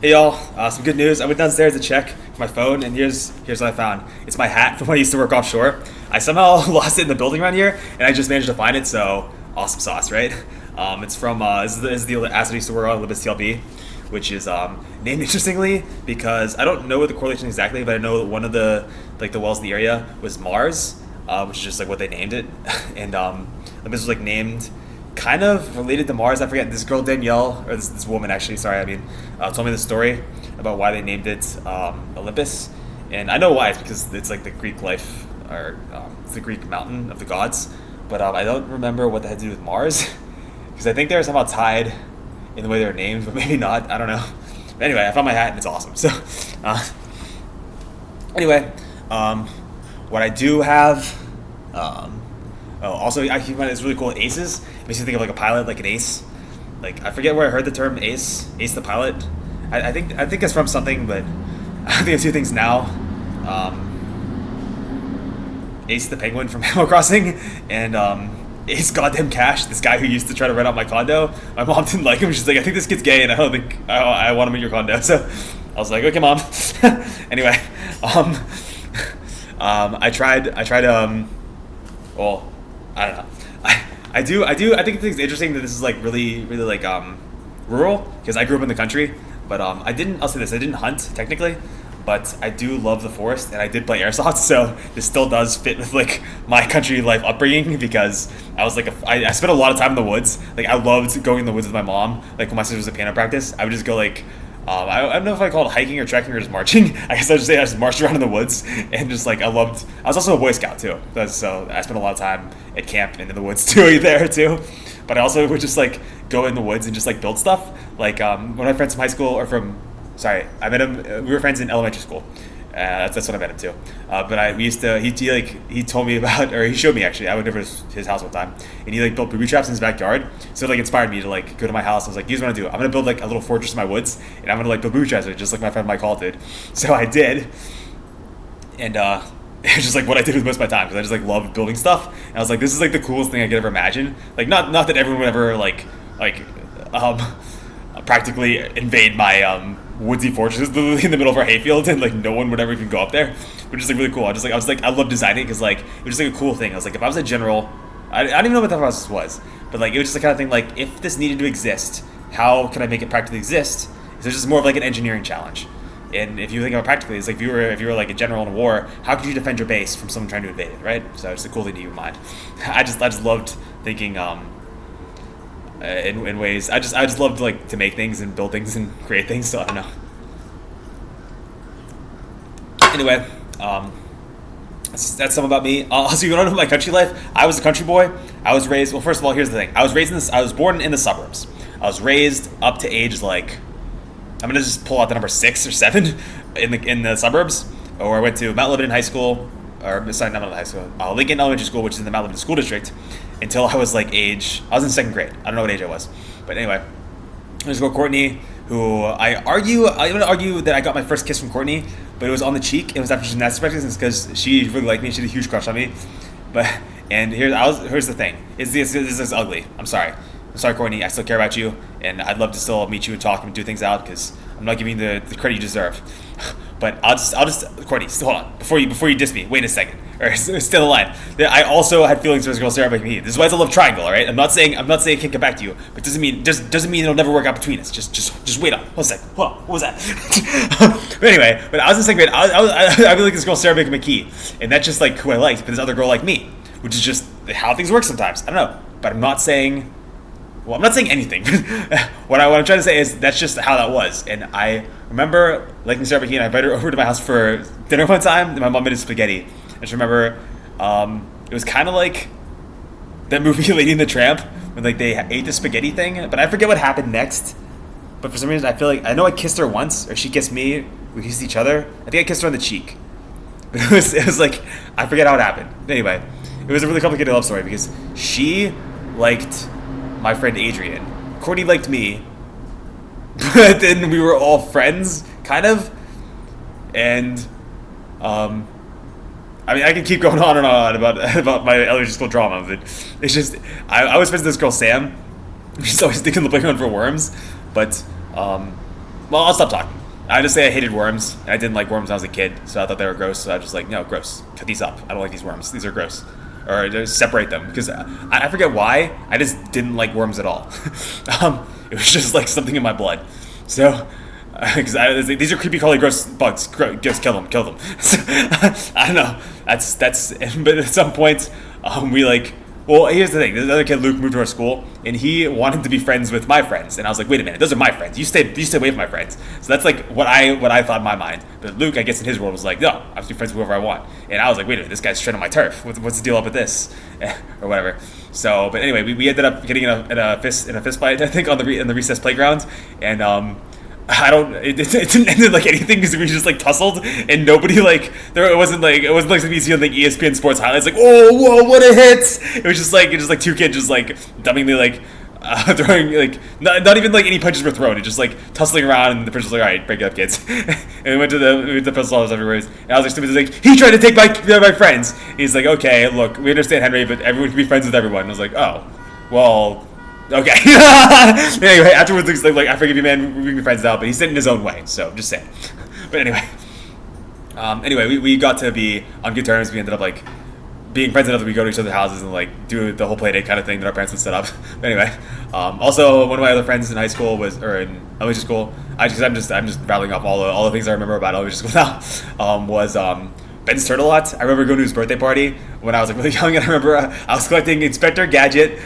Hey y'all, some good news. I went downstairs to check my phone, and here's what I found. It's my hat from when I used to work offshore. I somehow lost it in the building around here, and I just managed to find it. So awesome sauce, right? It's from this is the asset I used to work on, Olympus TLB, which is named interestingly because I don't know what the correlation exactly, but I know that one of the wells in the area was Mars, which is just like what they named it, and Olympus was like named kind of related to Mars. I forget, this girl Danielle, or this woman actually, sorry, told me the story about why they named it Olympus, and I know why. It's because it's like the Greek life, or it's the Greek mountain of the gods. But I don't remember what that had to do with Mars, because I think they're somehow tied in the way they're named, but maybe not. I don't know. But anyway, I found my hat and it's awesome. So, anyway, what I do have. Also, I keep in mind it's really cool. Aces. It makes me think of like a pilot, like an ace. Like I forget where I heard the term ace. Ace the pilot. I think it's from something, but I think of two things now. Ace the penguin from Animal Crossing, and Ace goddamn Cash. This guy who used to try to rent out my condo. My mom didn't like him. She's like, I think this kid's gay, and I don't think I want him in your condo. So I was like, okay, mom. Anyway, I tried. Well, I don't know. I think it's interesting that this is like really like rural, because I grew up in the country, but I'll say this, I didn't hunt technically, but I do love the forest, and I did play airsoft, so this still does fit with like my country life upbringing, because I was like I spent a lot of time in the woods. Like I loved going in the woods with my mom. Like when my sister was at piano practice, I would just go like I don't know if I call it hiking or trekking or just marching. I guess I would just say I just marched around in the woods, and just like I was also a Boy Scout too, so I spent a lot of time at camp and in the woods too there too. But I also would just like go in the woods and just like build stuff. Like one of my friends from high school, I met him. We were friends in elementary school. That's when I met him too. But he told me about, or he showed me actually. I went over to his house one time, and he like built booby traps in his backyard. So it like inspired me to like go to my house. I was like, here's what I'm gonna do. I'm gonna build like a little fortress in my woods, and I'm gonna like build booby traps, just like my friend Mike Hall did. So I did, and it was just like what I did with most of my time, because I just like loved building stuff. And I was like, this is like the coolest thing I could ever imagine. Like not that everyone would ever like practically invade my woodsy fortress literally in the middle of our hayfield, and like no one would ever even go up there, which is like really cool. I love designing, because like it was just like a cool thing. I was like, if I was a general, I don't even know what that process was, but like it was just the kind of thing, like if this needed to exist, how can I make it practically exist? So it's just more of like an engineering challenge. And if you think about it practically, it's like if you were like a general in a war, how could you defend your base from someone trying to invade it, right? So it's a cool thing to keep in mind. I just loved thinking in ways. I just loved like to make things and build things and create things. So I don't know. Anyway, that's something about me. Also, you want to know my country life? I was a country boy. I was raised. Well, first of all, here's the thing. I was born in the suburbs. I was raised up to age like, I'm gonna just pull out the number 6 or 7 in the suburbs. Or I went to Mount Lebanon High School, or sorry, not Mount Lebanon High School, Lincoln Elementary School, which is in the Mount Lebanon School District, until I was like I was in 2nd grade. I don't know what age I was, but anyway, there's girl Courtney, who I'm gonna argue that I got my first kiss from Courtney, but it was on the cheek. It was after gymnastics practice, and it's because she really liked me. She had a huge crush on me. Here's the thing. This is ugly. I'm sorry, Courtney. I still care about you, and I'd love to still meet you and talk and do things out, because I'm not giving you the credit you deserve. But I'll just Courtney, hold on, before you diss me. Wait a second, or stay on the line. I also had feelings for this girl Sarah McMahee. This is why it's a love triangle, all right? I'm not saying I can't get back to you, but doesn't mean it'll never work out between us. Just wait on. 1 second. Hold on. What was that? But anyway, I was in 2nd grade. I really like this girl Sarah McMahee, and that's just like who I liked. But this other girl liked me, which is just how things work sometimes. I don't know, but I'm not saying. Well, I'm not saying anything. What I'm trying to say is that's just how that was. And I remember liking Sarah McKee, and I invited her over to my house for dinner one time, and my mom made us spaghetti. I just remember it was kind of like that movie Lady and the Tramp, when like they ate the spaghetti thing, but I forget what happened next. But for some reason, I feel like I know I kissed her once, or she kissed me. We kissed each other. I think I kissed her on the cheek. But it was like, I forget how it happened. Anyway, it was a really complicated love story, because she liked my friend Adrian. Courtney liked me, but then we were all friends, kind of. And I can keep going on and on about my elementary school drama, but it's just I was friends with this girl Sam. She's always digging the playground for worms, but Well, I'll stop talking. I just say I hated worms, and I didn't like worms when I was a kid, so I thought they were gross. So I was just like, no, gross. Cut these up. I don't like these worms. These are gross. Or just separate them because I forget why. I just didn't like worms at all. It was just like something in my blood. So because these are creepy, crawly, gross bugs. Just kill them, kill them. So, I don't know. That's. But at some point, we like. Well, here's the thing. This other kid, Luke, moved to our school, and he wanted to be friends with my friends. And I was like, wait a minute, those are my friends. You stay away from my friends. So that's like what I thought in my mind. But Luke, I guess in his world, was like, no, I have to be friends with whoever I want. And I was like, wait a minute, this guy's treading on my turf. What's the deal up with this, or whatever. So, but anyway, we ended up getting in a fist fight, I think, on the recess playground, and it didn't end in like anything because we just like tussled and nobody like it wasn't like something you see on like ESPN Sports highlights like, oh whoa, what a hit. It was just like two kids just like dumbingly like throwing like not even like any punches were thrown. It just like tussling around, and the principal was like, all right, break it up, kids. And we went to the principal's office everywhere, and I was like, stupid, like, he tried to take my friends. He's like, okay, look, we understand, Henry, but everyone can be friends with everyone. And I was like, oh, well, okay. Anyway, afterwards, Luke's like, I forgive you, man. We can be friends now. But he said it in his own way, so just saying. But anyway, we got to be on good terms. We ended up like being friends enough that we go to each other's houses and like do the whole play date kind of thing that our parents would set up. But anyway, also one of my other friends in high school in elementary school. I'm just rattling off all the things I remember about elementary school now. Was Ben's Turtle Lot. I remember going to his birthday party when I was like really young, and I remember I was collecting Inspector Gadget,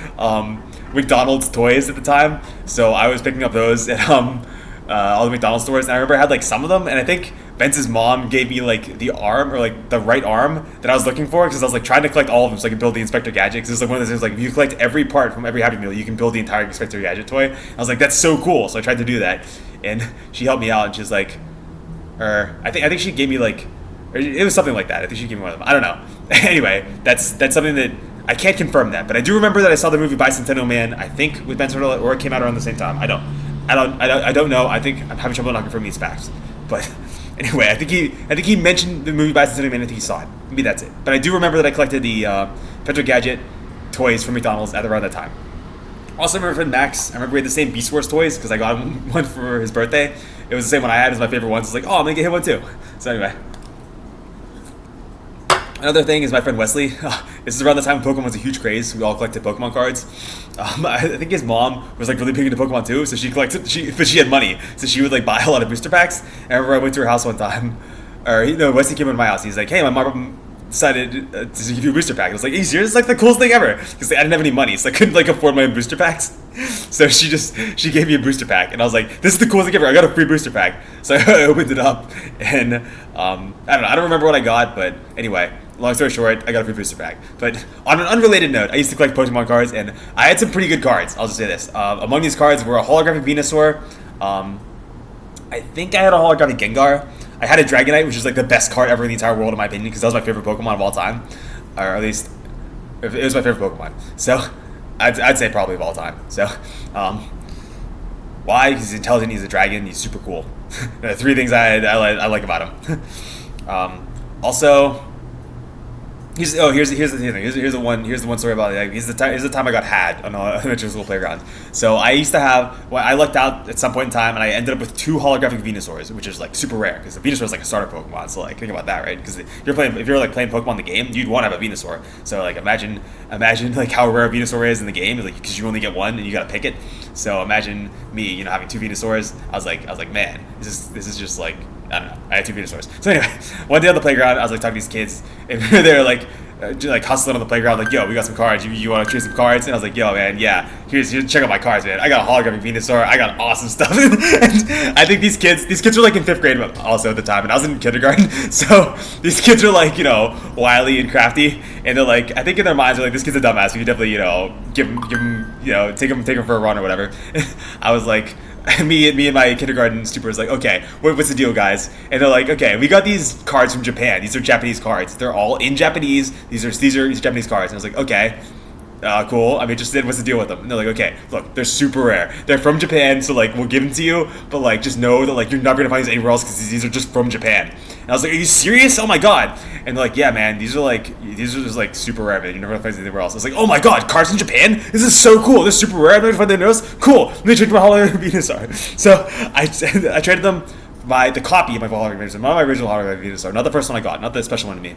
McDonald's toys at the time. So I was picking up those at all the McDonald's stores, and I remember I had like some of them, and I think Ben's mom gave me like the arm or like the right arm that I was looking for because I was like trying to collect all of them so I could build the Inspector Gadget. Because it's like one of those things like if you collect every part from every Happy Meal, you can build the entire Inspector Gadget toy. I was like, that's so cool. So I tried to do that, and she helped me out, and she's like, I think she gave me like, or it was something like that. I think she gave me one of them. I don't know. Anyway, that's something that I can't confirm that, but I do remember that I saw the movie Bicentennial Man. I think with Ben Turtle, or it came out around the same time. I don't know. I think I'm having trouble not confirming these facts, but. Anyway, I think he mentioned the movie Bicentennial Man. I think he saw it. Maybe that's it. But I do remember that I collected the Inspector Gadget toys from McDonald's at around that time. Also, I remember my friend Max. I remember we had the same Beast Wars toys because I got him one for his birthday. It was the same one I had as my favorite one. So it's like, oh, I'm gonna get him one too. So anyway. Another thing is my friend Wesley. This is around the time when Pokemon was a huge craze. We all collected Pokemon cards. I think his mom was like really big into Pokemon too, so she had money, so she would like buy a lot of booster packs. I remember I went to her house one time, Wesley came into my house. He's like, "Hey, my mom decided to give you a booster pack." I was like, "Are you serious? It's like the coolest thing ever." Because I didn't have any money, so I couldn't like afford my own booster packs. So she gave me a booster pack, and I was like, "This is the coolest thing ever! I got a free booster pack." So I opened it up, and I don't remember what I got, but anyway. Long story short, I got a free booster pack. But on an unrelated note, I used to collect Pokemon cards, and I had some pretty good cards. I'll just say this. Among these cards were a holographic Venusaur. I think I had a holographic Gengar. I had a Dragonite, which is like the best card ever in the entire world, in my opinion, because that was my favorite Pokemon of all time. Or at least, it was my favorite Pokemon. So, I'd say probably of all time. So, why? Because he's intelligent, he's a dragon, he's super cool. The three things I like about him. Also... Here's the thing. Here's the one story about it. Like, here's the time I got had on elementary school playground. So I used to have. Well, I lucked out at some point in time, and I ended up with 2 holographic Venusaurs, which is like super rare because the Venusaur is like a starter Pokemon. So like think about that, right? Because if you're playing Pokemon the game, you'd want to have a Venusaur. So like imagine like how rare a Venusaur is in the game, like because you only get one and you gotta pick it. So imagine me, having 2 Venusaurs. I was like, man, this is just like. I don't know. I had 2 Venusaurs. So anyway, one day on the playground, I was like talking to these kids, and they're like hustling on the playground, like, yo, we got some cards. You want to trade some cards? And I was like, yo, man, yeah. Here's check out my cards, man. I got a holographic Venusaur. I got awesome stuff. And I think these kids were like in 5th grade also at the time, and I was in kindergarten. So these kids are like, wily and crafty, and they're like, I think in their minds they're like, this kid's a dumbass. We could definitely, give him, take him for a run or whatever. I was like. Me and my kindergarten stupor was like, okay, what's the deal, guys? And they're like, okay, we got these cards from Japan. These are Japanese cards. They're all in Japanese. These are Japanese cards. And I was like, okay, Cool. I'm interested. What's the deal with them? And they're like, okay, look, they're super rare. They're from Japan, so like we'll give them to you, but like just know that like you're not gonna find these anywhere else because these are just from Japan. And I was like, are you serious? Oh my god. And they're like, yeah, man, these are just like super rare, man. You're never gonna find these anywhere else. I was like, oh my god, cars in Japan? This is so cool. This is super rare. I'm not gonna find them anywhere else. Cool. Let me trade my hologram Venusaur. So I traded them the copy of my hologram Venusaur, not my original hologram Venusaur, not the first one I got, not the special one to me.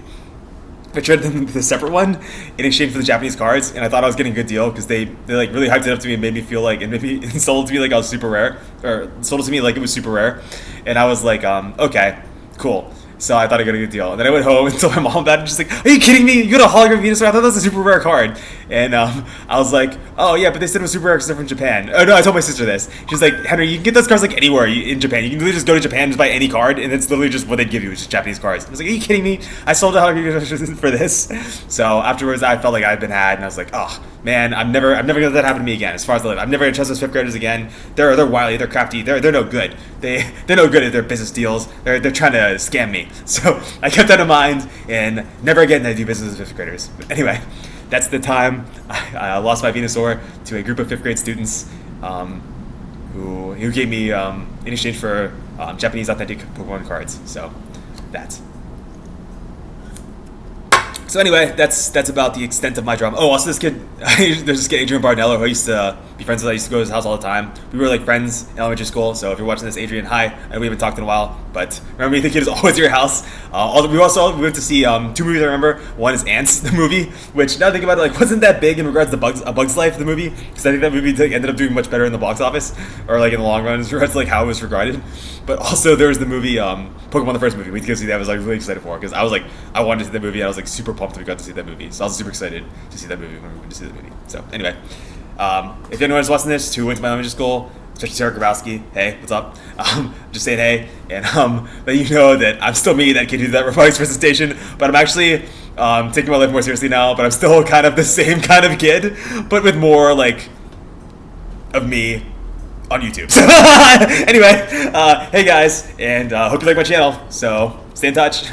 I traded them the separate one in exchange for the Japanese cards, and I thought I was getting a good deal because they like really hyped it up to me and made me feel like, and maybe sold it to me like I was super rare, or sold it to me like it was super rare, and I was like, okay, cool. So I thought I got a good deal, and then I went home and told my mom about it. And she's like, "Are you kidding me? You got a hologram Venusaur? I thought that was a super rare card." And I was like, "Oh yeah, but they said it was super rare because they're from Japan." Oh no, I told my sister this. She's like, "Henry, you can get those cards like anywhere in Japan. You can literally just go to Japan and just buy any card, and it's literally just what they give you, which is Japanese cards." I was like, "Are you kidding me? I sold a hologram Venusaur for this." So afterwards, I felt like I'd been had, and I was like, "Oh man, I'm never gonna let that happen to me again." As far as I live, I'm never gonna trust those fifth graders again. They're wily, they're crafty, they're no good. They're no good at their business deals. They're trying to scam me. So I kept that in mind, and never again did I do business with fifth graders. But anyway, that's the time I lost my Venusaur to a group of fifth grade students who gave me in exchange for Japanese authentic Pokemon cards. So that's. So anyway, that's about the extent of my drama. Oh, also there's this kid, Adrian Barnello, who I used to be friends with. I used to go to his house all the time. We were like friends in elementary school. So if you're watching this, Adrian, hi. We haven't talked in a while, but remember me, the kid is always at your house. We went to see 2 movies. I remember. One is Ants, the movie, which now I think about it, like wasn't that big in regards to A Bug's Life, the movie, because I think that movie ended up doing much better in the box office, or like in the long run, as regards to like how it was regarded. But also there was the movie Pokemon, the first movie. We could see that. I was like really excited for because I was like I wanted to see that movie. And I was like super pumped that we got to see that movie. So I was super excited to see that movie when we went to see the movie. So anyway, if anyone's watching this who went to my elementary school, especially Sarah Grabowski, hey, what's up? Just saying hey, and let you know that I'm still me, that kid who did that robotics presentation, but I'm actually taking my life more seriously now. But I'm still kind of the same kind of kid, but with more like of me on YouTube. So anyway, hey guys, and hope you like my channel. So stay in touch.